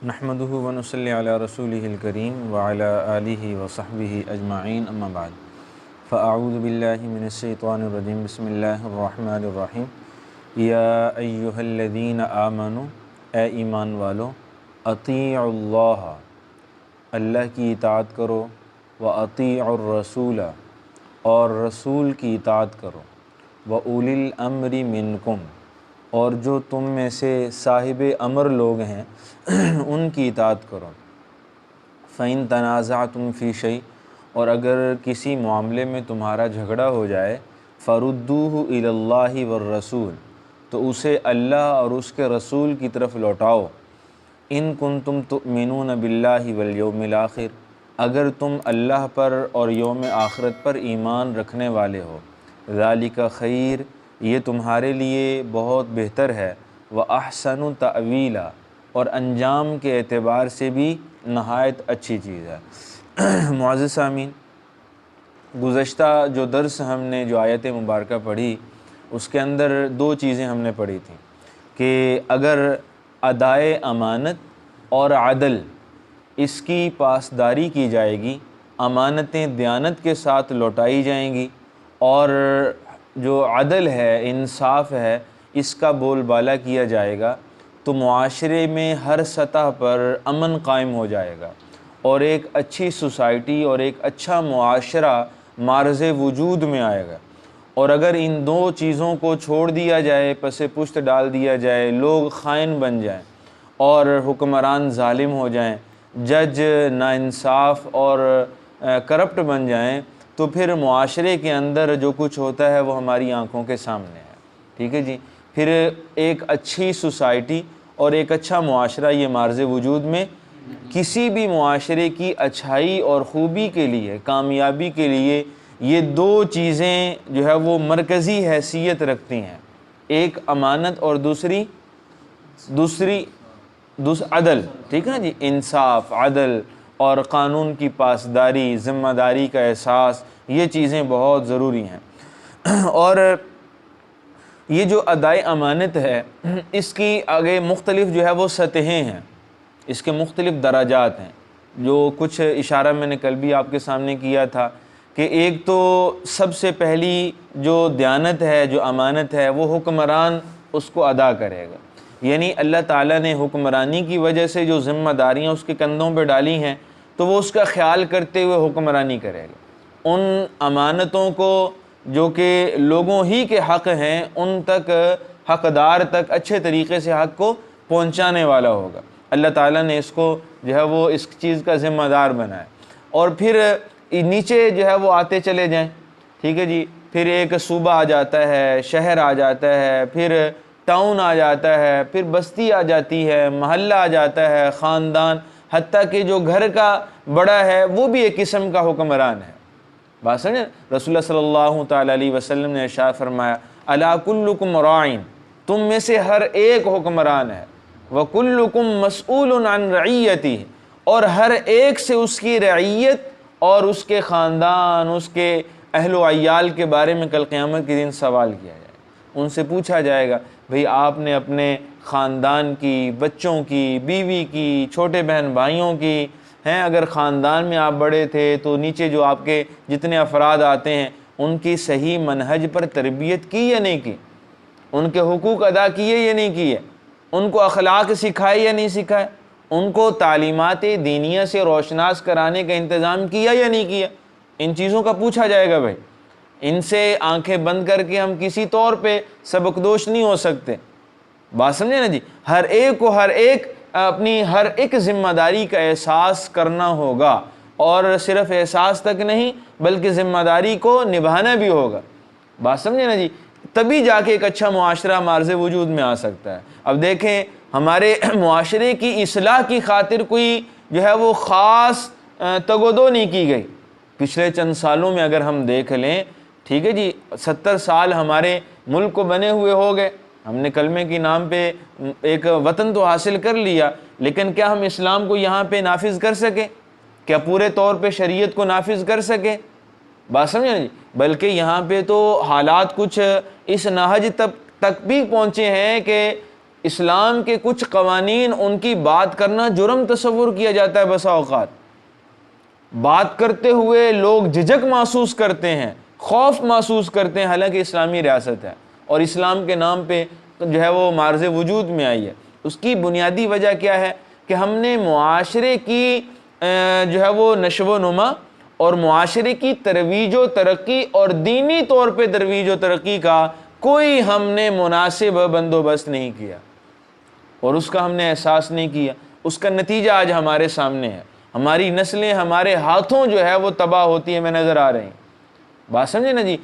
نحمدہ ونصلی علی رسولہ الکریم وعلی آلہ وصحبہ اجمعین اما بعد فاعوذ باللہ من الشیطان الرجیم بسم اللہ الرحمن الرحیم یا ایہا الذین آمنوا اے ایمان والو اطیعوا اللہ اللہ کی اطاعت کرو واطیعوا الرسول اور رسول کی اطاعت کرو وَأُولِي الْأَمْرِ مِنْكُمْ اور جو تم میں سے صاحب امر لوگ ہیں ان کی اطاعت کرو فَإِن تَنَازَعْتُمْ فِي شَيْءٍ اور اگر کسی معاملے میں تمہارا جھگڑا ہو جائے فَرُدُّوهُ إِلَى اللَّهِ وَالرَّسُولِ تو اسے اللہ اور اس کے رسول کی طرف لوٹاؤ إِن كُنتُمْ تُؤْمِنُونَ بِاللَّهِ وَالْيَوْمِ الْآخِرِ اگر تم اللہ پر اور یوم آخرت پر ایمان رکھنے والے ہو ذَلِكَ خیر یہ تمہارے لیے بہت بہتر ہے وَأَحْسَنُ تَأْوِيلًا اور انجام کے اعتبار سے بھی نہایت اچھی چیز ہے۔ معزز سامعین، گزشتہ جو درس ہم نے جو آیت مبارکہ پڑھی اس کے اندر دو چیزیں ہم نے پڑھی تھیں کہ اگر ادائے امانت اور عدل اس کی پاسداری کی جائے گی، امانتیں دیانت کے ساتھ لوٹائی جائیں گی اور جو عدل ہے، انصاف ہے، اس کا بول بالا کیا جائے گا تو معاشرے میں ہر سطح پر امن قائم ہو جائے گا اور ایک اچھی سوسائٹی اور ایک اچھا معاشرہ معرض وجود میں آئے گا۔ اور اگر ان دو چیزوں کو چھوڑ دیا جائے، پس پشت ڈال دیا جائے، لوگ خائن بن جائیں اور حکمران ظالم ہو جائیں، جج ناانصاف اور کرپٹ بن جائیں تو پھر معاشرے کے اندر جو کچھ ہوتا ہے وہ ہماری آنکھوں کے سامنے ہے، ٹھیک ہے جی۔ پھر ایک اچھی سوسائٹی اور ایک اچھا معاشرہ یہ معرض وجود میں کسی بھی معاشرے کی اچھائی اور خوبی کے لیے، کامیابی کے لیے یہ دو چیزیں جو ہے وہ مرکزی حیثیت رکھتی ہیں، ایک امانت اور دوسری عدل، ٹھیک ہے نا جی۔ انصاف، عدل اور قانون کی پاسداری، ذمہ داری کا احساس، یہ چیزیں بہت ضروری ہیں۔ اور یہ جو ادائے امانت ہے اس کی آگے مختلف جو ہے وہ سطحیں ہیں، اس کے مختلف درجات ہیں، جو کچھ اشارہ میں نے کل بھی آپ کے سامنے کیا تھا کہ ایک تو سب سے پہلی جو دیانت ہے، جو امانت ہے، وہ حکمران اس کو ادا کرے گا، یعنی اللہ تعالیٰ نے حکمرانی کی وجہ سے جو ذمہ داریاں اس کے کندھوں پہ ڈالی ہیں تو وہ اس کا خیال کرتے ہوئے حکمرانی کرے گا۔ ان امانتوں کو جو کہ لوگوں ہی کے حق ہیں ان تک، حقدار تک اچھے طریقے سے حق کو پہنچانے والا ہوگا۔ اللہ تعالیٰ نے اس کو جو ہے وہ اس چیز کا ذمہ دار بنایا۔ اور پھر نیچے جو ہے وہ آتے چلے جائیں، ٹھیک ہے جی۔ پھر ایک صوبہ آ جاتا ہے، شہر آ جاتا ہے، پھر ٹاؤن آ جاتا ہے، پھر بستی آ جاتی ہے، محلہ آ جاتا ہے، خاندان، حتیٰ کہ جو گھر کا بڑا ہے وہ بھی ایک قسم کا حکمران ہے۔ بات سمجھیں، رسول اللہ صلی اللہ تعالیٰ علیہ وسلم نے ارشاد فرمایا الا کلکم راعٍ تم میں سے ہر ایک حکمران ہے، وکلکم مسئول عن رعیتہ اور ہر ایک سے اس کی رعیت اور اس کے خاندان، اس کے اہل و عیال کے بارے میں کل قیامت کے دن سوال کیا جائے گا۔ ان سے پوچھا جائے گا بھئی آپ نے اپنے خاندان کی، بچوں کی، بیوی کی، چھوٹے بہن بھائیوں کی ہیں، اگر خاندان میں آپ بڑے تھے تو نیچے جو آپ کے جتنے افراد آتے ہیں ان کی صحیح منہج پر تربیت کی یا نہیں کی، ان کے حقوق ادا کیے یا نہیں کیے، ان کو اخلاق سکھائے یا نہیں سکھائے، ان کو تعلیمات دینیہ سے روشناس کرانے کا انتظام کیا یا نہیں کیا، ان چیزوں کا پوچھا جائے گا بھائی۔ ان سے آنکھیں بند کر کے ہم کسی طور پہ سبکدوش نہیں ہو سکتے، بات سمجھے نا جی۔ ہر ایک کو اپنی ہر ایک ذمہ داری کا احساس کرنا ہوگا، اور صرف احساس تک نہیں بلکہ ذمہ داری کو نبھانا بھی ہوگا، بات سمجھے نا جی۔ تبھی جا کے ایک اچھا معاشرہ معرض وجود میں آ سکتا ہے۔ اب دیکھیں ہمارے معاشرے کی اصلاح کی خاطر کوئی جو ہے وہ خاص تگ و دو نہیں کی گئی۔ پچھلے چند سالوں میں اگر ہم دیکھ لیں، ٹھیک ہے جی، 70 سال ہمارے ملک کو بنے ہوئے ہو گئے، ہم نے کلمے کے نام پہ ایک وطن تو حاصل کر لیا، لیکن کیا ہم اسلام کو یہاں پہ نافذ کر سکے؟ کیا پورے طور پہ شریعت کو نافذ کر سکے؟ بات سمجھے جی۔ بلکہ یہاں پہ تو حالات کچھ اس نہج تک بھی پہنچے ہیں کہ اسلام کے کچھ قوانین ان کی بات کرنا جرم تصور کیا جاتا ہے، بسا اوقات بات کرتے ہوئے لوگ جھجک محسوس کرتے ہیں، خوف محسوس کرتے ہیں، حالانکہ اسلامی ریاست ہے اور اسلام کے نام پہ جو ہے وہ معرض وجود میں آئی ہے۔ اس کی بنیادی وجہ کیا ہے کہ ہم نے معاشرے کی جو ہے وہ نشو و نما اور معاشرے کی ترویج و ترقی اور دینی طور پہ ترویج و ترقی کا کوئی ہم نے مناسب بندوبست نہیں کیا اور اس کا ہم نے احساس نہیں کیا۔ اس کا نتیجہ آج ہمارے سامنے ہے، ہماری نسلیں ہمارے ہاتھوں جو ہے وہ تباہ ہوتی ہیں میں نظر آ رہی ہیں۔ بات سمجھے نا جی،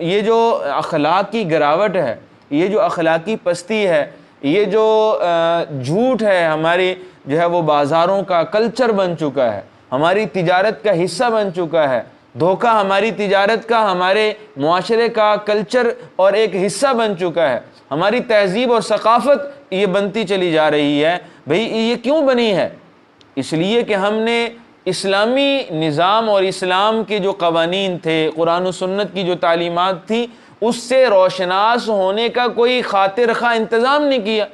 یہ جو اخلاق کی گراوٹ ہے، یہ جو اخلاقی پستی ہے، یہ جو جھوٹ ہے ہماری جو ہے وہ بازاروں کا کلچر بن چکا ہے، ہماری تجارت کا حصہ بن چکا ہے، دھوکہ ہماری تجارت کا، ہمارے معاشرے کا کلچر اور ایک حصہ بن چکا ہے، ہماری تہذیب اور ثقافت یہ بنتی چلی جا رہی ہے۔ بھئی یہ کیوں بنی ہے؟ اس لیے کہ ہم نے اسلامی نظام اور اسلام کے جو قوانین تھے، قرآن و سنت کی جو تعلیمات تھی، اس سے روشناس ہونے کا کوئی خاطر خواہ انتظام نہیں کیا،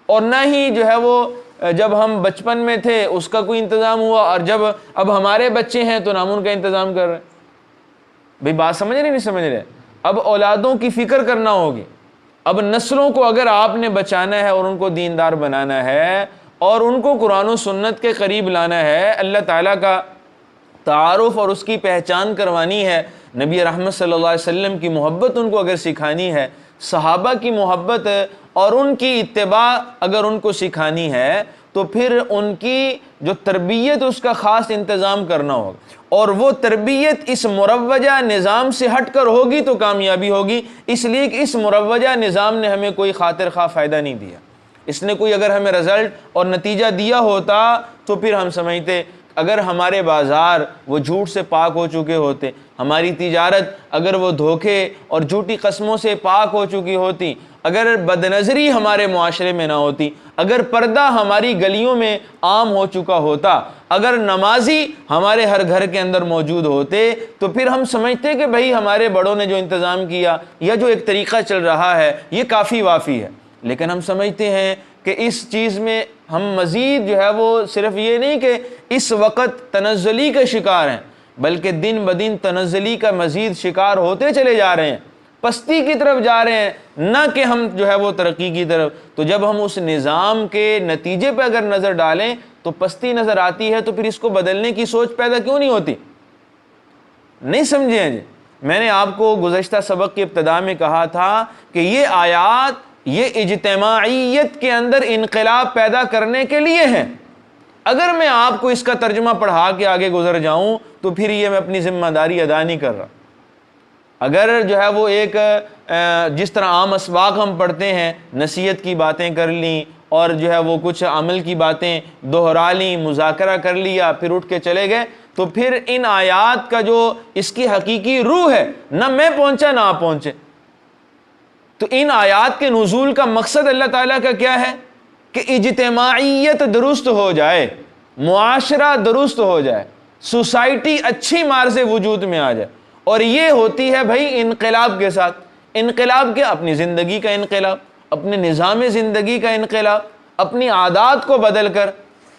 اور نہ ہی جو ہے وہ جب ہم بچپن میں تھے اس کا کوئی انتظام ہوا، اور جب اب ہمارے بچے ہیں تو ہم ان کا انتظام کر رہے ہیں۔ بھئی بات سمجھ رہے نہیں سمجھ رہے؟ اب اولادوں کی فکر کرنا ہوگی، اب نسلوں کو اگر آپ نے بچانا ہے اور ان کو دیندار بنانا ہے اور ان کو قرآن و سنت کے قریب لانا ہے، اللہ تعالیٰ کا تعارف اور اس کی پہچان کروانی ہے، نبی رحمت صلی اللہ علیہ وسلم کی محبت ان کو اگر سکھانی ہے، صحابہ کی محبت اور ان کی اتباع اگر ان کو سکھانی ہے، تو پھر ان کی جو تربیت اس کا خاص انتظام کرنا ہوگا، اور وہ تربیت اس مروجہ نظام سے ہٹ کر ہوگی تو کامیابی ہوگی، اس لیے کہ اس مروجہ نظام نے ہمیں کوئی خاطر خواہ فائدہ نہیں دیا۔ اس نے کوئی اگر ہمیں رزلٹ اور نتیجہ دیا ہوتا تو پھر ہم سمجھتے، اگر ہمارے بازار وہ جھوٹ سے پاک ہو چکے ہوتے، ہماری تجارت اگر وہ دھوکے اور جھوٹی قسموں سے پاک ہو چکی ہوتی، اگر بدنظری ہمارے معاشرے میں نہ ہوتی، اگر پردہ ہماری گلیوں میں عام ہو چکا ہوتا، اگر نمازی ہمارے ہر گھر کے اندر موجود ہوتے، تو پھر ہم سمجھتے کہ بھئی ہمارے بڑوں نے جو انتظام کیا یا جو ایک طریقہ چل رہا ہے یہ کافی وافی ہے۔ لیکن ہم سمجھتے ہیں کہ اس چیز میں ہم مزید جو ہے وہ صرف یہ نہیں کہ اس وقت تنزلی کا شکار ہیں، بلکہ دن بدن تنزلی کا مزید شکار ہوتے چلے جا رہے ہیں، پستی کی طرف جا رہے ہیں، نہ کہ ہم جو ہے وہ ترقی کی طرف۔ تو جب ہم اس نظام کے نتیجے پہ اگر نظر ڈالیں تو پستی نظر آتی ہے، تو پھر اس کو بدلنے کی سوچ پیدا کیوں نہیں ہوتی؟ نہیں سمجھے ہیں جی؟ میں نے آپ کو گزشتہ سبق کی ابتدا میں کہا تھا کہ یہ آیات یہ اجتماعیت کے اندر انقلاب پیدا کرنے کے لیے ہیں۔ اگر میں آپ کو اس کا ترجمہ پڑھا کے آگے گزر جاؤں تو پھر یہ میں اپنی ذمہ داری ادا نہیں کر رہا۔ اگر جو ہے وہ ایک جس طرح عام اسباق ہم پڑھتے ہیں، نصیحت کی باتیں کر لیں اور جو ہے وہ کچھ عمل کی باتیں دہرا لیں، مذاکرہ کر لیا، پھر اٹھ کے چلے گئے، تو پھر ان آیات کا جو اس کی حقیقی روح ہے، نہ میں پہنچا نہ آپ پہنچے۔ تو ان آیات کے نزول کا مقصد اللہ تعالیٰ کا کیا ہے؟ کہ اجتماعیت درست ہو جائے، معاشرہ درست ہو جائے، سوسائٹی اچھی مارز وجود میں آ جائے، اور یہ ہوتی ہے بھائی انقلاب کے ساتھ۔ انقلاب کیا؟ اپنی زندگی کا انقلاب، اپنے نظام زندگی کا انقلاب، اپنی عادات کو بدل کر،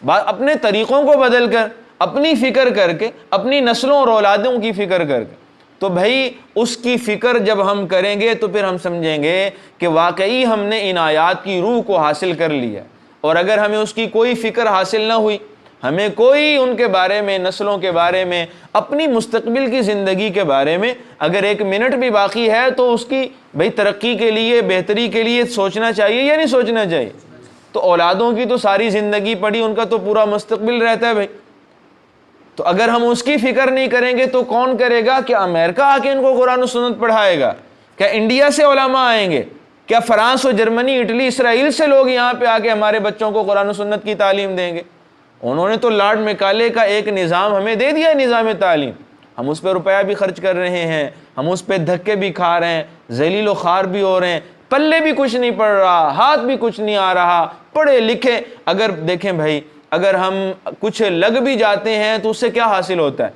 اپنے طریقوں کو بدل کر، اپنی فکر کر کے، اپنی نسلوں اور اولادوں کی فکر کر کے۔ تو بھائی اس کی فکر جب ہم کریں گے تو پھر ہم سمجھیں گے کہ واقعی ہم نے ان آیات کی روح کو حاصل کر لیا، اور اگر ہمیں اس کی کوئی فکر حاصل نہ ہوئی، ہمیں کوئی ان کے بارے میں، نسلوں کے بارے میں، اپنی مستقبل کی زندگی کے بارے میں اگر ایک منٹ بھی باقی ہے تو اس کی بھائی ترقی کے لیے، بہتری کے لیے سوچنا چاہیے یا نہیں سوچنا چاہیے؟ تو اولادوں کی تو ساری زندگی پڑی، ان کا تو پورا مستقبل رہتا ہے بھائی۔ تو اگر ہم اس کی فکر نہیں کریں گے تو کون کرے گا؟ کیا امریکہ آ کے ان کو قرآن و سنت پڑھائے گا؟ کیا انڈیا سے علماء آئیں گے؟ کیا فرانس و جرمنی، اٹلی، اسرائیل سے لوگ یہاں پہ آ کے ہمارے بچوں کو قرآن و سنت کی تعلیم دیں گے؟ انہوں نے تو لارڈ میکالے کا ایک نظام ہمیں دے دیا ہے، نظام تعلیم، ہم اس پہ روپیہ بھی خرچ کر رہے ہیں، ہم اس پہ دھکے بھی کھا رہے ہیں، ذلیل و خوار بھی ہو رہے ہیں، پلے بھی کچھ نہیں پڑ رہا، ہاتھ بھی کچھ نہیں آ رہا، پڑھے لکھے اگر دیکھیں بھائی، اگر ہم کچھ لگ بھی جاتے ہیں تو اس سے کیا حاصل ہوتا ہے؟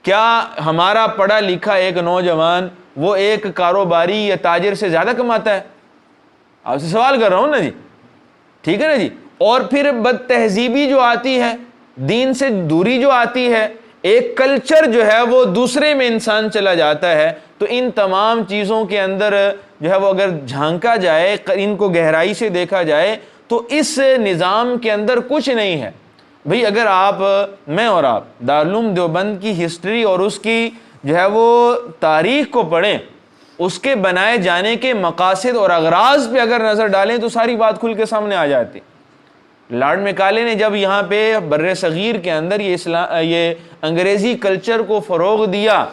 کیا ہمارا پڑھا لکھا ایک نوجوان وہ ایک کاروباری یا تاجر سے زیادہ کماتا ہے؟ آپ سے سوال کر رہا ہوں نا جی، ٹھیک ہے نا جی. اور پھر بد تہذیبی جو آتی ہے، دین سے دوری جو آتی ہے، ایک کلچر جو ہے وہ دوسرے میں انسان چلا جاتا ہے. تو ان تمام چیزوں کے اندر جو ہے وہ اگر جھانکا جائے، ان کو گہرائی سے دیکھا جائے تو اس نظام کے اندر کچھ نہیں ہے. بھئی اگر آپ، میں اور آپ دارالعلوم دیوبند کی ہسٹری اور اس کی جو ہے وہ تاریخ کو پڑھیں، اس کے بنائے جانے کے مقاصد اور اغراض پہ اگر نظر ڈالیں تو ساری بات کھل کے سامنے آ جاتی. لارڈ میکالے نے جب یہاں پہ بر صغیر کے اندر یہ انگریزی کلچر کو فروغ دیا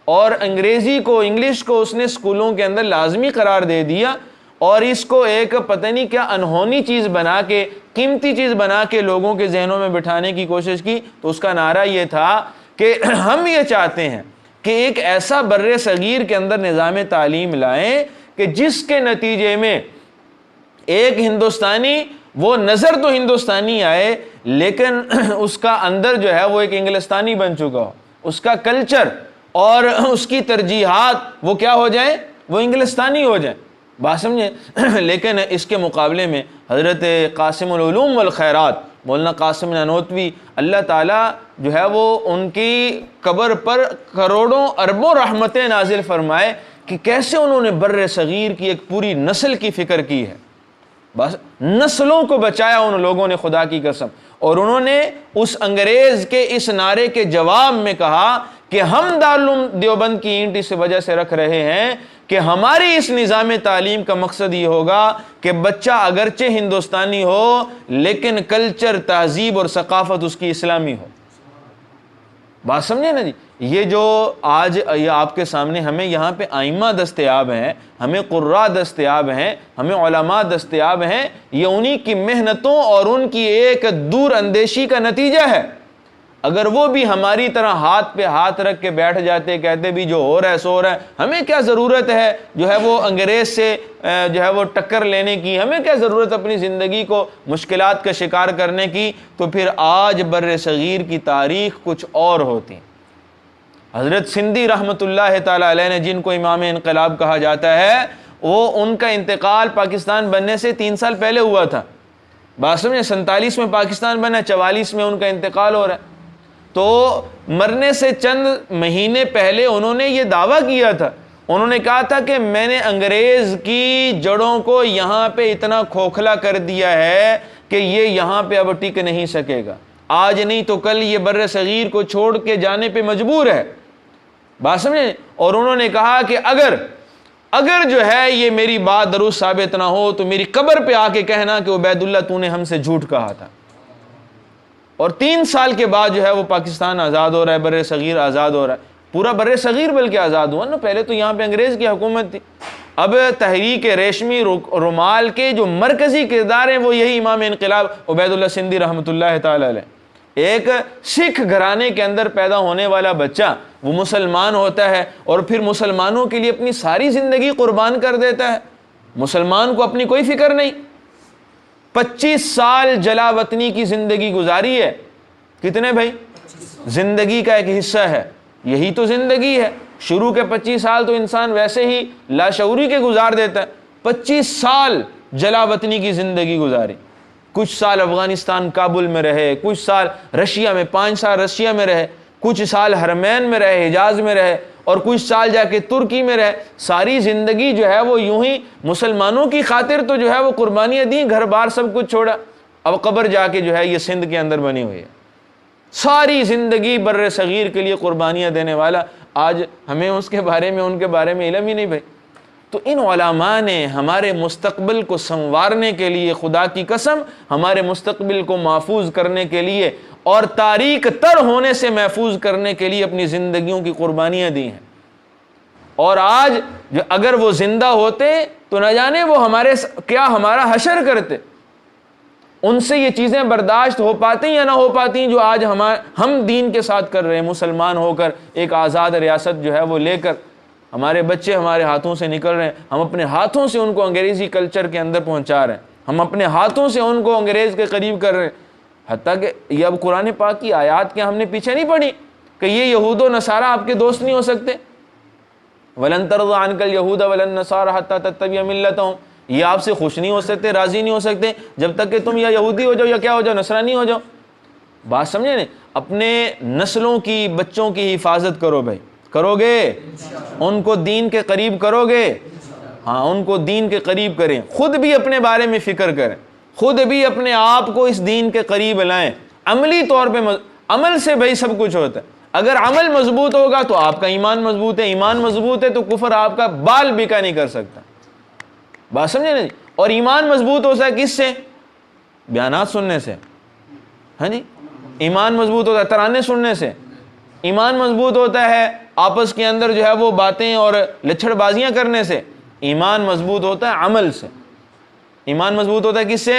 اور انگریزی کو، انگلش کو اس نے اسکولوں کے اندر لازمی قرار دے دیا اور اس کو ایک پتہ نہیں کیا انہونی چیز بنا کے، قیمتی چیز بنا کے لوگوں کے ذہنوں میں بٹھانے کی کوشش کی، تو اس کا نعرہ یہ تھا کہ ہم یہ چاہتے ہیں کہ ایک ایسا بر صغیر کے اندر نظام تعلیم لائیں کہ جس کے نتیجے میں ایک ہندوستانی، وہ نظر تو ہندوستانی آئے لیکن اس کا اندر جو ہے وہ ایک انگلستانی بن چکا ہو، اس کا کلچر اور اس کی ترجیحات وہ کیا ہو جائیں، وہ انگلستانی ہو جائیں. بات سمجھیں. لیکن اس کے مقابلے میں حضرت قاسم العلوم والخیرات مولانا قاسم نانوتوی، اللہ تعالیٰ جو ہے وہ ان کی قبر پر کروڑوں اربوں رحمتیں نازل فرمائے کہ کیسے انہوں نے بر صغیر کی ایک پوری نسل کی فکر کی ہے. بس نسلوں کو بچایا ان لوگوں نے، خدا کی قسم. اور انہوں نے اس انگریز کے اس نعرے کے جواب میں کہا کہ ہم دارالعلوم دیوبند کی اینٹ اس وجہ سے رکھ رہے ہیں کہ ہماری اس نظام تعلیم کا مقصد یہ ہوگا کہ بچہ اگرچہ ہندوستانی ہو لیکن کلچر، تہذیب اور ثقافت اس کی اسلامی ہو. بات سمجھے نا جی. یہ جو آج یہ آپ کے سامنے ہمیں یہاں پہ ائمہ دستیاب ہیں، ہمیں قراء دستیاب ہیں، ہمیں علماء دستیاب ہیں، یہ انہی کی محنتوں اور ان کی ایک دور اندیشی کا نتیجہ ہے. اگر وہ بھی ہماری طرح ہاتھ پہ ہاتھ رکھ کے بیٹھ جاتے، کہتے بھی جو ہو رہا ہے سو ہو رہا ہے، ہمیں کیا ضرورت ہے جو ہے وہ انگریز سے جو ہے وہ ٹکر لینے کی، ہمیں کیا ضرورت اپنی زندگی کو مشکلات کا شکار کرنے کی، تو پھر آج بر صغیر کی تاریخ کچھ اور ہوتی. حضرت سندھی رحمۃ اللہ تعالی علیہ نے، جن کو امام انقلاب کہا جاتا ہے، وہ ان کا انتقال پاکستان بننے سے 3 سال پہلے ہوا تھا. بات سمجھے. 47 میں پاکستان بنا، 44 میں ان کا انتقال ہو رہا ہے. تو مرنے سے چند مہینے پہلے انہوں نے یہ دعویٰ کیا تھا، انہوں نے کہا تھا کہ میں نے انگریز کی جڑوں کو یہاں پہ اتنا کھوکھلا کر دیا ہے کہ یہ یہاں پہ اب ٹک نہیں سکے گا، آج نہیں تو کل یہ بر صغیر کو چھوڑ کے جانے پہ مجبور ہے. بات سمجھیں. اور انہوں نے کہا کہ اگر جو ہے یہ میری بات درست ثابت نہ ہو تو میری قبر پہ آ کے کہنا کہ عبید اللہ تو نے ہم سے جھوٹ کہا تھا. اور 3 سال کے بعد جو ہے وہ پاکستان آزاد ہو رہا ہے، بر صغیر آزاد ہو رہا ہے، پورا بر صغیر بلکہ آزاد ہوا نا. پہلے تو یہاں پہ انگریز کی حکومت تھی. اب تحریک ریشمی رومال کے جو مرکزی کردار ہیں وہ یہی امام انقلاب عبید اللہ سندھی رحمۃ اللہ تعالی علیہ. ایک سکھ گھرانے کے اندر پیدا ہونے والا بچہ وہ مسلمان ہوتا ہے اور پھر مسلمانوں کے لیے اپنی ساری زندگی قربان کر دیتا ہے. مسلمان کو اپنی کوئی فکر نہیں. 25 سال جلا وطنی کی زندگی گزاری ہے. کتنے بھائی؟ زندگی کا ایک حصہ ہے. یہی تو زندگی ہے. شروع کے 25 سال تو انسان ویسے ہی لاشعوری کے گزار دیتا ہے. 25 سال جلا وطنی کی زندگی گزاری. کچھ سال افغانستان کابل میں رہے، کچھ سال رشیا میں، 5 سال رشیا میں رہے، کچھ سال حرمین میں رہے، حجاز میں رہے، اور کچھ سال جا کے ترکی میں رہے. ساری زندگی جو ہے وہ یوں ہی مسلمانوں کی خاطر تو جو ہے وہ قربانیاں دیں، گھر بار سب کچھ چھوڑا. اب قبر جا کے جو ہے یہ سندھ کے اندر بنی ہوئی ہے. ساری زندگی بر صغیر کے لیے قربانیاں دینے والا، آج ہمیں اس کے بارے میں، ان کے بارے میں علم ہی نہیں بھائی. تو ان علماء نے ہمارے مستقبل کو سنوارنے کے لیے، خدا کی قسم ہمارے مستقبل کو محفوظ کرنے کے لیے اور تاریک تر ہونے سے محفوظ کرنے کے لیے اپنی زندگیوں کی قربانیاں دی ہیں. اور آج جو اگر وہ زندہ ہوتے تو نہ جانے وہ ہمارا حشر کرتے. ان سے یہ چیزیں برداشت ہو پاتی یا نہ ہو پاتی جو آج ہم دین کے ساتھ کر رہے ہیں. مسلمان ہو کر ایک آزاد ریاست جو ہے وہ لے کر ہمارے بچے ہمارے ہاتھوں سے نکل رہے ہیں. ہم اپنے ہاتھوں سے ان کو انگریزی کلچر کے اندر پہنچا رہے ہیں. ہم اپنے ہاتھوں سے ان کو انگریز کے قریب کر رہے ہیں. حتیٰ کہ یہ اب قرآن پاک کی آیات کے ہم نے پیچھے نہیں پڑھی کہ یہ یہود و نصارہ آپ کے دوست نہیں ہو سکتے. وَلَن تَرْضَ عَنْكَ الْيَهُودَ وَلَا النَّصَارَى حَتَّى تَتَّبِعَ مِلَّتَهُمْ. یہ آپ سے خوش نہیں ہو سکتے، راضی نہیں ہو سکتے جب تک کہ تم یا یہودی ہو جاؤ یا کیا ہو جاؤ، نصرانی ہو جاؤ۔ بات سمجھے نا؟ اپنے نسلوں کی، بچوں کی حفاظت کرو بھائی، کرو گے؟ ان کو دین کے قریب کرو گے؟ ہاں، ان کو دین کے قریب کریں، خود بھی اپنے بارے میں فکر کریں، خود بھی اپنے آپ کو اس دین کے قریب لائیں، عملی طور پہ عمل سے بھائی سب کچھ ہوتا ہے۔ اگر عمل مضبوط ہوگا تو آپ کا ایمان مضبوط ہے، ایمان مضبوط ہے تو کفر آپ کا بال بیکا نہیں کر سکتا۔ بات سمجھے نا جی؟ اور ایمان مضبوط ہوتا ہے کس سے؟ بیانات سننے سے، ہاں جی، ایمان مضبوط ہوتا ہے ترانے سننے سے، ایمان مضبوط ہوتا ہے آپس کے اندر جو ہے وہ باتیں اور لچھڑ بازیاں کرنے سے، ایمان مضبوط ہوتا ہے عمل سے۔ ایمان مضبوط ہوتا ہے کس سے؟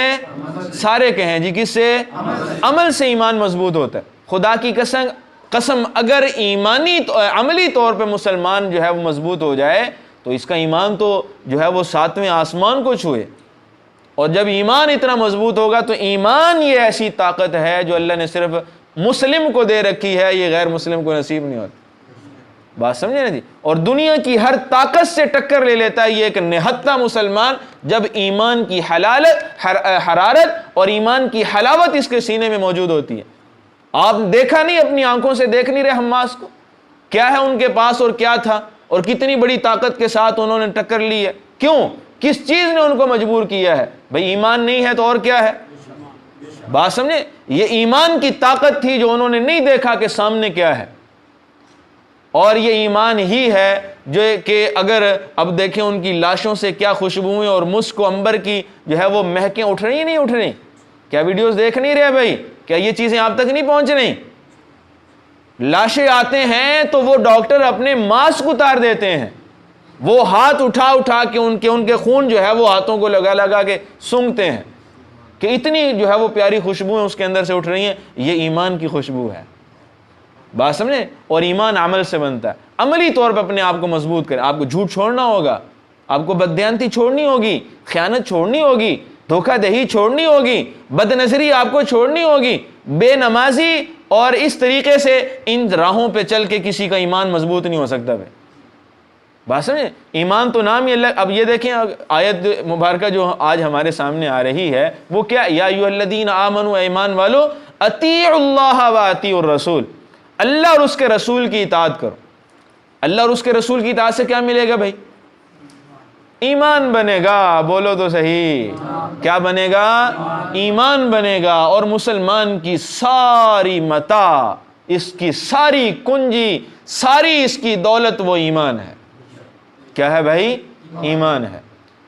سارے کہیں جی، کس سے؟ عمل سے ایمان مضبوط ہوتا ہے۔ خدا کی قسم اگر عملی طور پہ مسلمان جو ہے وہ مضبوط ہو جائے تو اس کا ایمان تو جو ہے وہ 7ویں آسمان کو چھوئے۔ اور جب ایمان اتنا مضبوط ہوگا تو ایمان یہ ایسی طاقت ہے جو اللہ نے صرف مسلم کو دے رکھی ہے، یہ غیر مسلم کو نصیب نہیں ہوتی۔ بات سمجھے نا جی؟ اور دنیا کی ہر طاقت سے ٹکر لے لیتا ہے یہ ایک نہتہ مسلمان جب ایمان کی حرارت اور ایمان کی حلاوت اس کے سینے میں موجود ہوتی ہے۔ آپ دیکھا نہیں، اپنی آنکھوں سے دیکھ نہیں رہے حماس کو، کیا ہے ان کے پاس اور کیا تھا اور کتنی بڑی طاقت کے ساتھ انہوں نے ٹکر لی ہے۔ کیوں؟ کس چیز نے ان کو مجبور کیا ہے؟ بھئی ایمان نہیں ہے تو اور کیا ہے؟ بات سمجھے؟ یہ ایمان کی طاقت تھی جو انہوں نے نہیں دیکھا کہ سامنے کیا ہے، اور یہ ایمان ہی ہے جو کہ اگر اب دیکھیں ان کی لاشوں سے کیا خوشبوئیں اور مسک و عنبر کی جو ہے وہ مہکیں اٹھ رہی ہیں، نہیں اٹھ رہی؟ کیا ویڈیوز دیکھ نہیں رہے بھائی؟ کیا یہ چیزیں آپ تک نہیں پہنچ رہی؟ لاشیں آتے ہیں تو وہ ڈاکٹر اپنے ماسک اتار دیتے ہیں، وہ ہاتھ اٹھا کے ان کے خون جو ہے وہ ہاتھوں کو لگا کے سونگھتے ہیں کہ اتنی جو ہے وہ پیاری خوشبوئیں اس کے اندر سے اٹھ رہی ہیں۔ یہ ایمان کی خوشبو ہے۔ بات سمجھیں؟ اور ایمان عمل سے بنتا ہے۔ عملی طور پہ اپنے آپ کو مضبوط کریں، آپ کو جھوٹ چھوڑنا ہوگا، آپ کو بددیانتی چھوڑنی ہوگی، خیانت چھوڑنی ہوگی، دھوکہ دہی چھوڑنی ہوگی، بد نظری آپ کو چھوڑنی ہوگی، بے نمازی اور اس طریقے سے ان راہوں پہ چل کے کسی کا ایمان مضبوط نہیں ہو سکتا بھائی۔ بات سمجھیں؟ ایمان تو نام ہی اللہ۔ اب یہ دیکھیں آیت مبارکہ جو آج ہمارے سامنے آ رہی ہے وہ کیا؟ یا ایھا الذین آمنوا، ایمان والو، اطیعوا اللہ و اطیعوا الرسول، اللہ اور اس کے رسول کی اطاعت کرو۔ اللہ اور اس کے رسول کی اطاعت سے کیا ملے گا بھائی؟ ایمان بنے گا۔ بولو تو صحیح، کیا بنے گا؟ ایمان بنے گا، اور مسلمان کی ساری متاع، اس کی ساری کنجی، ساری اس کی دولت وہ ایمان ہے۔ کیا ہے بھائی؟ ایمان ہے۔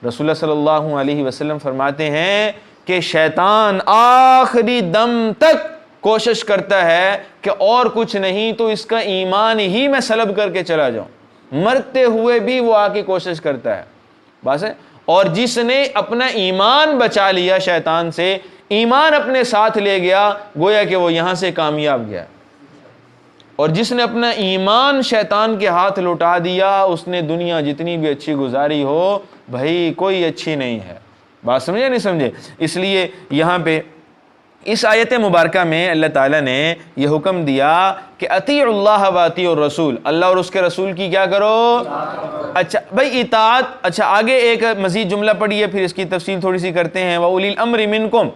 رسول اللہ صلی اللہ علیہ وسلم فرماتے ہیں کہ شیطان آخری دم تک کوشش کرتا ہے کہ اور کچھ نہیں تو اس کا ایمان ہی میں سلب کر کے چلا جاؤں، مرتے ہوئے بھی وہ آ کے کوشش کرتا ہے۔ بس ہے۔ اور جس نے اپنا ایمان بچا لیا شیطان سے، ایمان اپنے ساتھ لے گیا، گویا کہ وہ یہاں سے کامیاب گیا۔ اور جس نے اپنا ایمان شیطان کے ہاتھ لوٹا دیا، اس نے دنیا جتنی بھی اچھی گزاری ہو بھائی کوئی اچھی نہیں ہے۔ بات سمجھے نہیں سمجھے؟ اس لیے یہاں پہ اس آیت مبارکہ میں اللہ تعالیٰ نے یہ حکم دیا کہ اطیعوا اللہ و اطیعوا الرسول، اللہ اور اس کے رسول کی کیا کرو؟ اچھا بھائی اطاعت۔ اچھا آگے ایک مزید جملہ پڑھیے، پھر اس کی تفصیل تھوڑی سی کرتے ہیں۔ وَأُولِي الْأَمْرِ مِنْكُمْ،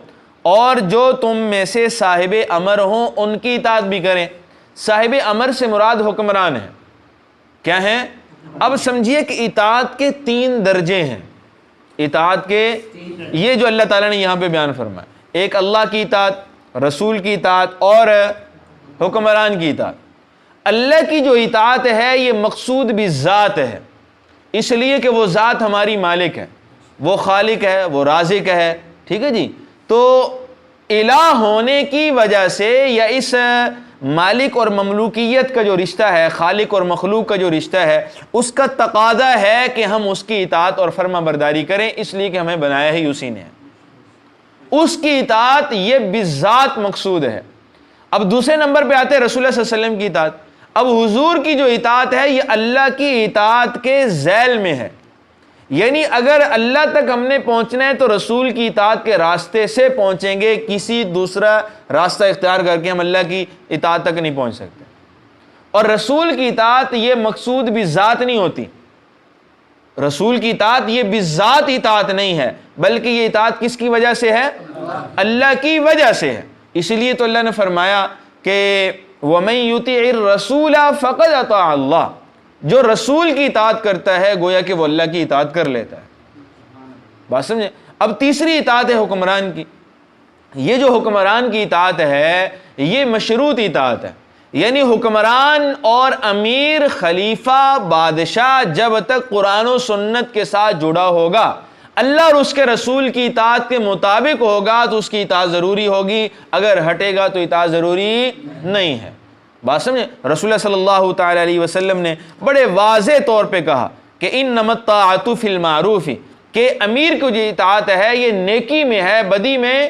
اور جو تم میں سے صاحب امر ہوں ان کی اطاعت بھی کریں۔ صاحب امر سے مراد حکمران ہیں۔ کیا ہیں؟ اب سمجھیے کہ اطاعت کے 3 درجے ہیں۔ اطاعت کے یہ جو اللہ تعالیٰ نے یہاں پہ بیان فرمایا، ایک اللہ کی اطاعت، رسول کی اطاعت اور حکمران کی اطاعت۔ اللہ کی جو اطاعت ہے یہ مقصود بھی ذات ہے، اس لیے کہ وہ ذات ہماری مالک ہے، وہ خالق ہے، وہ رازق ہے، ٹھیک ہے جی۔ تو الہ ہونے کی وجہ سے یا اس مالک اور مملوکیت کا جو رشتہ ہے، خالق اور مخلوق کا جو رشتہ ہے، اس کا تقاضا ہے کہ ہم اس کی اطاعت اور فرما برداری کریں، اس لیے کہ ہمیں بنایا ہی اسی نے ہے۔ اس کی اطاعت یہ بذات مقصود ہے۔ اب دوسرے نمبر پہ آتے ہیں رسول اللہ صلی اللہ علیہ وسلم کی اطاعت۔ اب حضور کی جو اطاعت ہے یہ اللہ کی اطاعت کے ذیل میں ہے، یعنی اگر اللہ تک ہم نے پہنچنا ہے تو رسول کی اطاعت کے راستے سے پہنچیں گے، کسی دوسرا راستہ اختیار کر کے ہم اللہ کی اطاعت تک نہیں پہنچ سکتے۔ اور رسول کی اطاعت یہ مقصود بھی ذات نہیں ہوتی، رسول کی اطاعت یہ بذات اطاعت نہیں ہے، بلکہ یہ اطاعت کس کی وجہ سے ہے؟ اللہ کی وجہ سے ہے۔ اسی لیے تو اللہ نے فرمایا کہ وَمَن يُطِعِ الرَّسُولَ فَقَدْ أَطَاعَ اللَّهَ، جو رسول کی اطاعت کرتا ہے گویا کہ وہ اللہ کی اطاعت کر لیتا ہے۔ بات سمجھے؟ اب تیسری اطاعت ہے حکمران کی۔ یہ جو حکمران کی اطاعت ہے یہ مشروط اطاعت ہے، یعنی حکمران اور امیر، خلیفہ، بادشاہ جب تک قرآن و سنت کے ساتھ جڑا ہوگا، اللہ اور اس کے رسول کی اطاعت کے مطابق ہوگا تو اس کی اطاعت ضروری ہوگی، اگر ہٹے گا تو اطاعت ضروری نہیں ہے۔ بات سمجھے؟ رسول اللہ صلی اللہ تعالی علیہ وسلم نے بڑے واضح طور پہ کہا کہ انما الطاعۃ فی المعروف، کہ امیر کو جو اطاعت ہے یہ نیکی میں ہے، بدی میں۔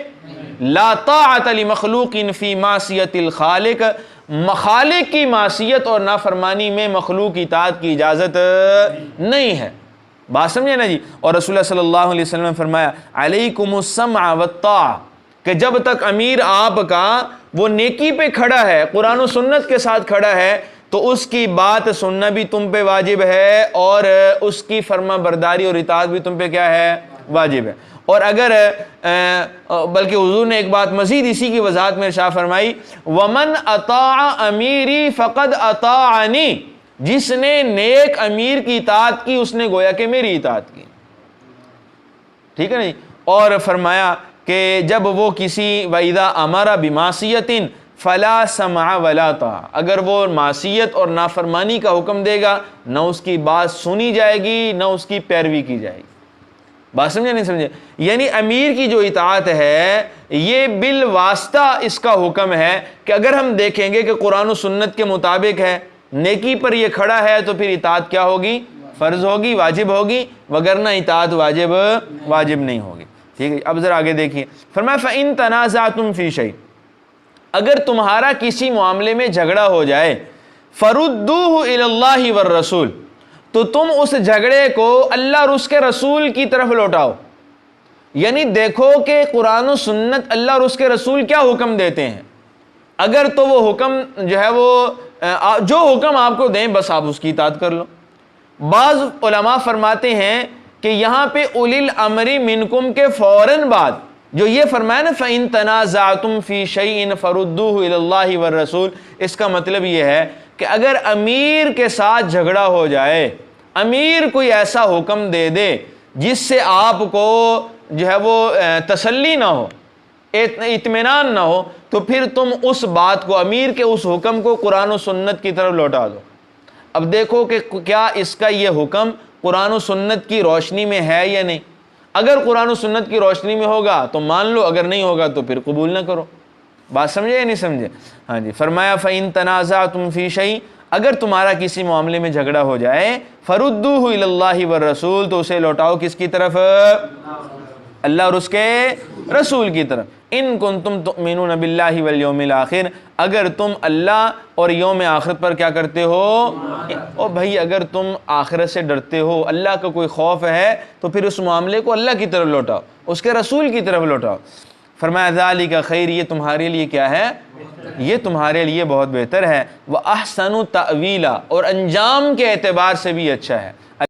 لا طاعۃ لمخلوق فی معصیۃ الخالق، خالق کی معصیت اور نافرمانی میں مخلوق کی اطاعت کی اجازت نہیں ہے۔ بات سمجھے نا جی؟ اور رسول اللہ صلی اللہ علیہ وسلم نے فرمایا علیکم السمع والطاعہ، کہ جب تک امیر آپ کا وہ نیکی پہ کھڑا ہے، قرآن و سنت کے ساتھ کھڑا ہے، تو اس کی بات سننا بھی تم پہ واجب ہے اور اس کی فرما برداری اور اطاعت بھی تم پہ کیا ہے؟ واجب ہے۔ اور اگر بلکہ حضور نے ایک بات مزید اسی کی وضاحت میں ارشاد فرمائی وَمَنْ أَطَاعَ أَمِيرِي فَقَدْ أَطَاعَنِي، جس نے نیک امیر کی اطاعت کی اس نے گویا کہ میری اطاعت کی۔ ٹھیک ہے نہیں؟ اور فرمایا کہ جب وہ کسی وَإِذَا أَمَرَ بِمَعْصِيَةٍ فَلَا سَمْعَ وَلَا طَاعَةَ، اگر وہ معصیت اور نافرمانی کا حکم دے گا نہ اس کی بات سنی جائے گی نہ اس کی پیروی کی جائے گی۔ بات سمجھے نہیں سمجھے؟ یعنی امیر کی جو اطاعت ہے یہ بالواسطہ اس کا حکم ہے کہ اگر ہم دیکھیں گے کہ قرآن و سنت کے مطابق ہے، نیکی پر یہ کھڑا ہے، تو پھر اطاعت کیا ہوگی؟ فرض ہوگی، واجب ہوگی، وگرنہ اطاعت واجب نہیں ہوگی۔ ٹھیک ہے، اب ذرا آگے دیکھیے، فرمایا فَإِن تَنَازَعْتُمْ فِي شَيْءٍ، اگر تمہارا کسی معاملے میں جھگڑا ہو جائے فَرُدُّوهُ إِلَى اللَّهِ وَالرَّسُولِ، تو تم اس جھگڑے کو اللہ اور اس کے رسول کی طرف لوٹاؤ۔ یعنی دیکھو کہ قرآن و سنت اللہ اور اس کے رسول کیا حکم دیتے ہیں، اگر تو وہ حکم جو ہے وہ جو حکم آپ کو دیں بس آپ اس کی اطاعت کر لو۔ بعض علماء فرماتے ہیں کہ یہاں پہ اولی الامر منکم کے فوراً بعد جو یہ فرمایا نا فَإِن تَنَازَعْتُمْ فِي شَيْءٍ فَرُدُّوهُ إِلَى اللَّهِ وَالرَّسُولِ، اس کا مطلب یہ ہے کہ اگر امیر کے ساتھ جھگڑا ہو جائے، امیر کوئی ایسا حکم دے دے جس سے آپ کو جو ہے وہ تسلی نہ ہو، اطمینان نہ ہو، تو پھر تم اس بات کو، امیر کے اس حکم کو قرآن و سنت کی طرف لوٹا دو۔ اب دیکھو کہ کیا اس کا یہ حکم قرآن و سنت کی روشنی میں ہے یا نہیں۔ اگر قرآن و سنت کی روشنی میں ہوگا تو مان لو، اگر نہیں ہوگا تو پھر قبول نہ کرو۔ بات سمجھے یا نہیں سمجھے؟ ہاں جی، فرمایا فَإِن تَنَازَعْتُمْ فِي شَيْءٍ، اگر تمہارا کسی معاملے میں جھگڑا ہو جائے فَرُدُّوهُ إِلَى اللَّهِ وَالرَّسُولِ، تو اسے لوٹاؤ کس کی طرف؟ اللہ اور اس کے رسول کی طرف۔ ان کنتم تؤمنون باللہ والیوم الآخر، اگر تم اللہ اور یوم آخرت پر کیا کرتے ہو؟ او بھائی اگر تم آخرت سے ڈرتے ہو، اللہ کا کوئی خوف ہے، تو پھر اس معاملے کو اللہ کی طرف لوٹاؤ، اس کے رسول کی طرف لوٹاؤ۔ فرمایا ذالک خیر، یہ تمہارے لیے کیا ہے؟ یہ تمہارے لیے بہت بہتر ہے۔ وَأَحْسَنُ تَأْوِيلًا، اور انجام کے اعتبار سے بھی اچھا ہے۔